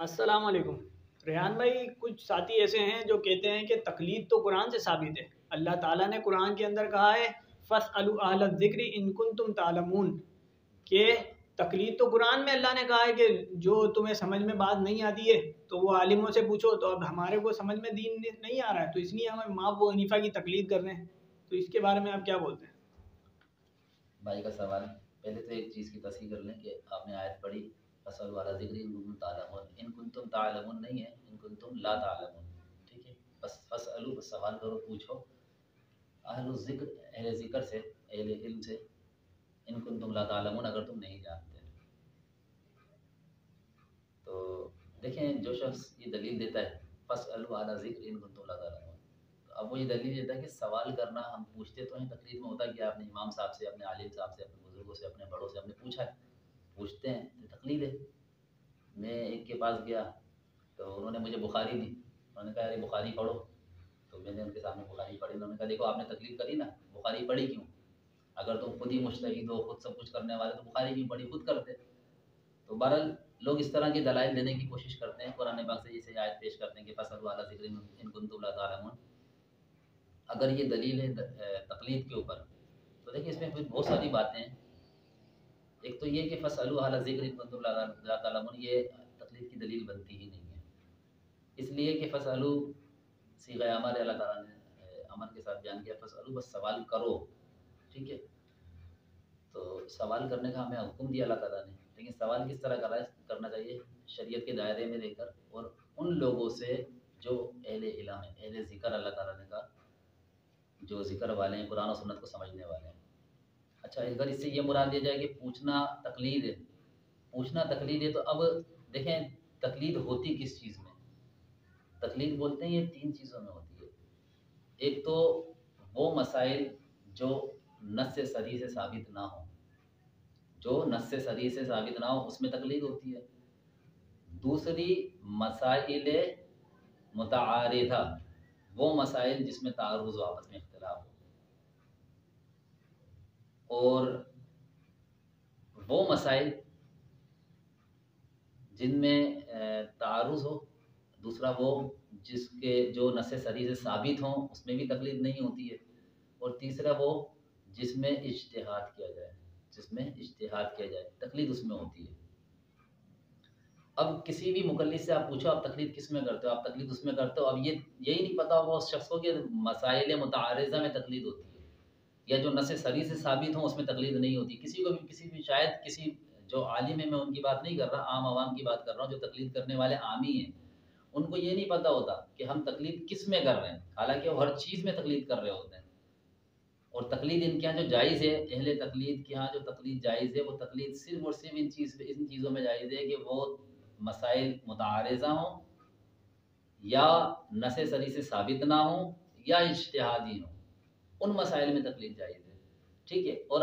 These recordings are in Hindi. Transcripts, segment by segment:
अस्सलाम वालेकुम। रेहान भाई, कुछ साथी ऐसे हैं जो कहते हैं कि तकलीद तो कुरान से साबित है। अल्लाह ताला ने कुरान के अंदर कहा है फ़स्अलू अहल ज़िक्र इन कुंतुम तालमून, कि तकलीद तो कुरान में अल्लाह ने कहा है कि जो तुम्हें समझ में बात नहीं आती है तो वो आलिमों से पूछो। तो अब हमारे को समझ में दीन नहीं आ रहा है तो इसलिए हम इमाम अबू हनीफा की तकलीद कर रहे हैं। तो इसके बारे में आप क्या बोलते हैं? भाई का सवाल। पहले तो एक चीज़ की तस्हीह कर लें कि आपने आयत पढ़ी फसल वाला जिक्र इन कुंतुम तालमून, इन कुंतुम तालमून नहीं है, इन कुंतुम ला तालमून। ठीक है, बस फसअलू, बस सवाल करो, पूछो अहलु ज़िक्र, अहले ज़िक्र से, अहले इल्म से, इन कुंतुम ला तालमून, अगर तुम नहीं जानते। तो देखें, जो शख्स ये दलील देता है फसअलू अहला ज़िक्र इन कुंतुम ला तालमून, तो अब वो ये दलील देता है कि सवाल करना, हम पूछते तो हैं, तकलीफ में होता है कि आपने इमाम साहब से, अपने आलिम साहब से, अपने बुजुर्गों से, अपने बड़ों से आपने पूछा है, पूछते हैं तो तकलीद है। मैं एक के पास गया तो उन्होंने मुझे बुखारी दी, उन्होंने कहा अरे बुखारी पढ़ो। तो मैंने उनके सामने बुखारी पढ़ी। उन्होंने कहा देखो आपने तकलीफ करी ना, बुखारी पढ़ी क्यों? अगर तुम खुद ही मुज्तहिद हो, खुद सब कुछ करने वाले, तो बुखारी क्यों पढ़ी, खुद करते। तो बहरहाल लोग इस तरह के दलाइल देने की कोशिश करते हैं, कुरान पाक से जैसे आयत पेश करते हैं कि फसलू अला ज़िक्र इन कुंतुम ला तालमून। अगर ये दलील है तकलीद के ऊपर, तो देखिए इसमें फिर बहुत सारी बातें हैं। एक तो ये कि फसलू अला ज़िक्र इन कुंतुम ला तालमून, ये तकलीद की दलील बनती ही नहीं है, इसलिए कि फ़सअलू सीग़ा अमर है, अल्लाह ताला ने अमर के साथ बयान किया, फ़सअलू, बस सवाल करो। ठीक है, तो सवाल करने का हमें हुक्म दिया अल्लाह ताला ने, लेकिन सवाल किस तरह करना चाहिए? शरीयत के दायरे में रहकर, और उन लोगों से जो अहले इल्म है, अहले ज़िक्र, अल्लाह ताला ने कहा जो ज़िक्र वाले हैं, कुरान और सुन्नत को समझने वाले हैं। अच्छा, अगर इससे ये मुराद लिया जाए कि पूछना तकलीद है, पूछना तकलीद है, तो अब देखें तकलीद होती किस चीज़ में? तकलीद बोलते हैं ये 3 चीज़ों में होती है। एक तो वो मसाइल जो नस्स सरी से साबित ना हो, जो नस्स सरी से साबित ना हो उसमें तकलीद होती है। दूसरी मसाइल मुतआरिदा, वो मसाइल जिसमें तारुज़, आपस में इख्तिलाफ हो, और वो मसाइल जिनमें तारुज़ हो। दूसरा वो जिसके जो नस्स सरी से साबित हों, उसमें भी तकलीद नहीं होती है। और तीसरा वो जिसमें इज्तिहाद किया जाए, जिसमें इज्तिहाद किया जाए, तकलीद उसमें होती है। अब किसी भी मुकल्लिद से आप पूछो आप तकलीद किस में करते हो, आप तकलीद उसमें करते हो। अब ये यही नहीं पता होगा उस शख्स को कि मसाइल मुतारिज़ा में तकलीद होती है, या जो नस्स सरी से साबित हो उसमें तकलीद नहीं होती। किसी भी शायद किसी जो आलिम है, मैं उनकी बात नहीं कर रहा, आम आवाम की बात कर रहा हूँ, जो तकलीद करने वाले आमी हैं, उनको ये नहीं पता होता कि हम तकलीद किस में कर रहे हैं, हालांकि वो हर चीज़ में तकलीद कर रहे होते हैं। और तकलीद इनके यहाँ जो जायज़ है, अहले तकलीद के यहाँ जो तकलीद जायज़ है, वो तकलीद सिर्फ़ और सिर्फ़ इन चीज़ों में जायज़ है कि वो मसाइल मुतारिज़ा हों, या नसे सरी से साबित ना हों, या इज्तिहादी हों, उन मसाइल में तकलीद जायज़ है। ठीक है, और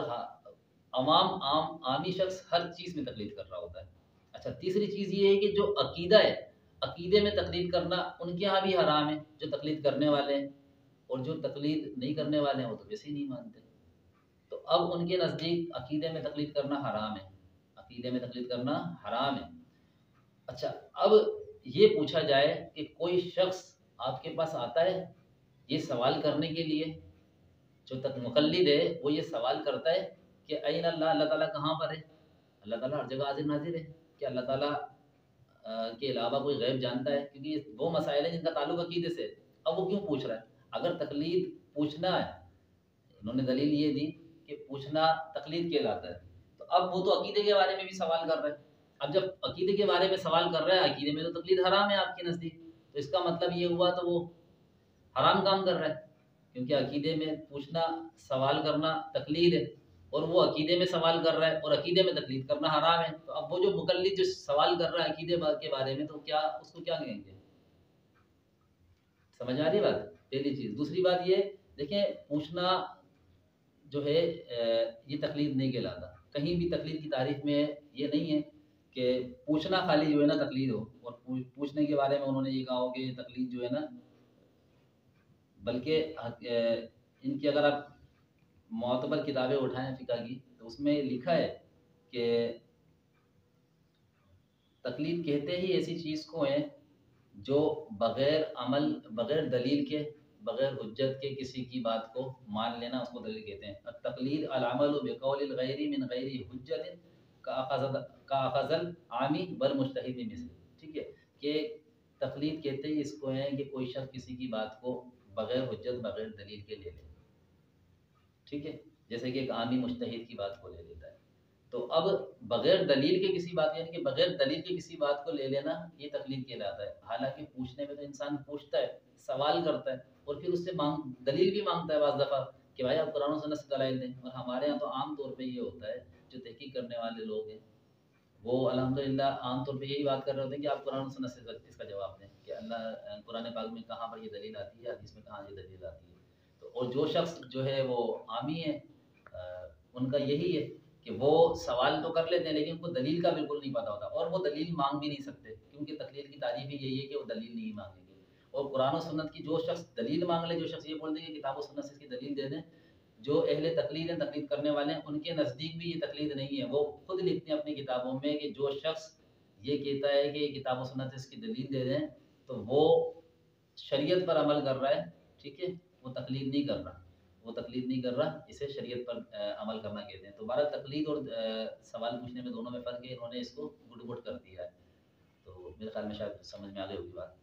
आमी शख्स हर चीज़ में तकलीद कर रहा होता है। अच्छा, तीसरी चीज़ ये है कि जो अकीदा है, अकीदे में तकलीद करना उनके यहाँ भी हराम है, जो तकलीद करने वाले हैं। और जो तकलीद नहीं करने वाले हैं वो तो वैसे ही नहीं मानते। तो अब उनके नज़दीक अकीदे में तकलीद करना हराम है, अकीदे में तकलीद करना हराम है। अच्छा, अब ये पूछा जाए कि कोई शख्स आपके पास आता है ये सवाल करने के लिए, जो तक मुक़ल्लिद है वो ये सवाल करता है कि अय्न अल्लाह, अल्लाह ताला कहाँ पर है? अल्लाह ताला हर जगह हाज़िर नाज़िर है। क्या अल्लाह ताला के अलावा कोई गैब जानता है? क्योंकि ये वो मसाइल हैं जिनका ताल्लुक अकीदे से। अब वो क्यों पूछ रहा है? अगर तकलीद पूछना है, इन्होंने दलील ये दी कि पूछना तकलीद कहलाता है, तो अब वो तो अकीदे के बारे में भी सवाल कर रहा है। अब जब अकीदे के बारे में सवाल कर रहा है, अकीदे में तो तकलीद हराम है आपके नज़दीक, तो इसका मतलब ये हुआ तो वो हराम काम कर रहा है, क्योंकि अकीदे में पूछना, सवाल करना तकलीद है, और वो अकीदे में सवाल कर रहा है, और अकीदे में तकलीद करना हराम है। तो अब वो जो मुकल्लिद जो सवाल कर रहा है अकीदे के बारे में, तो क्या उसको क्या कहेंगे? समझ आ रही बात? पहली चीज़। दूसरी बात ये, देखें पूछना जो है ये तकलीद नहीं कहलाता। कहीं भी तकलीद की तारीफ में ये नहीं है कि पूछना खाली जो है ना तकलीद हो, और पूछने के बारे में उन्होंने ये कहा हो कि तकलीद जो है ना, बल्कि इनकी अगर आप मोतबर किताबें उठाएं फ़िक़ह की, तो उसमें लिखा है कि तकलीद कहते ही ऐसी चीज़ को है जो बग़ैर अमल, बग़ैर दलील के, बग़ैर हुज्जत के किसी की बात को मान लेना, उसको दलील कहते हैं। तक़लीद अल-अमलु बिक़ौलिल ग़ैरि मिन ग़ैरि हुज्जतिन का अख़ज़ल आमी वल मुज्तहिद मिन मिस्ल। ठीक है? कि तक़लीद कहते ही इसको है कि कोई शख़्स किसी की बात को बग़ैर हुज्जत, बग़ैर दलील के ले ले। ठीक है? जैसे कि एक आमी मुज्तहिद की बात को ले लेता है। तो अब बग़ैर दलील के किसी बात, यानी कि बग़ैर दलील के किसी बात को ले लेना, ये तक़लीद कहलाता है। हालाँकि पूछने में तो इंसान पूछता है, सवाल करता है और फिर उससे दलील भी माँगता है बाज़ दफ़ा कि भाई आप कुरान और सुन्नत से दलाइल दें। और हमारे यहाँ तो आम तौर पे ये होता है, जो तहक़ीक़ करने वाले लोग हैं, वो अल्हम्दुलिल्लाह आम तौर पे यही बात कर रहे होते हैं कि आप कुरान और सुन्नत से इसका जवाब दें कि अल्लाह कुरान पाक में कहाँ पर ये दलील आती है, हदीस में कहाँ ये दलील आती है। तो और जो शख़्स जो है वो आमी है, उनका यही है कि वो सवाल तो कर लेते हैं लेकिन उनको दलील का बिल्कुल नहीं पता होता और वो दलील मांग भी नहीं सकते, क्योंकि तक़लीद की तारीफ़ ही यही है कि वो दलील नहीं मांगेंगे। और कुरान और सुन्नत की जो शख़्स दलील मांग ले, जो शख़्स ये बोल दे कि किताब और सुन्नत से इसकी दलील दे दें, जो अहले तक़लीद हैं, तक़लीद करने वाले हैं, उनके नज़दीक भी ये तक़लीद नहीं है। वो खुद लिखते हैं अपनी किताबों में कि जो शख़्स ये कहता है कि किताब और सुन्नत से इसकी दलील दे दें, तो वो शरीयत पर अमल कर रहा है। ठीक है? वो तक़लीद नहीं कर रहा, वो तक़लीद नहीं कर रहा, इसे शरीयत पर अमल करना कहते हैं। तो हमारा तक़लीद और सवाल पूछने में दोनों में फ़र्क है, इन्होंने इसको गुड-गुड कर दिया है। तो मेरे ख़्याल में शायद समझ में आ गई होगी बात।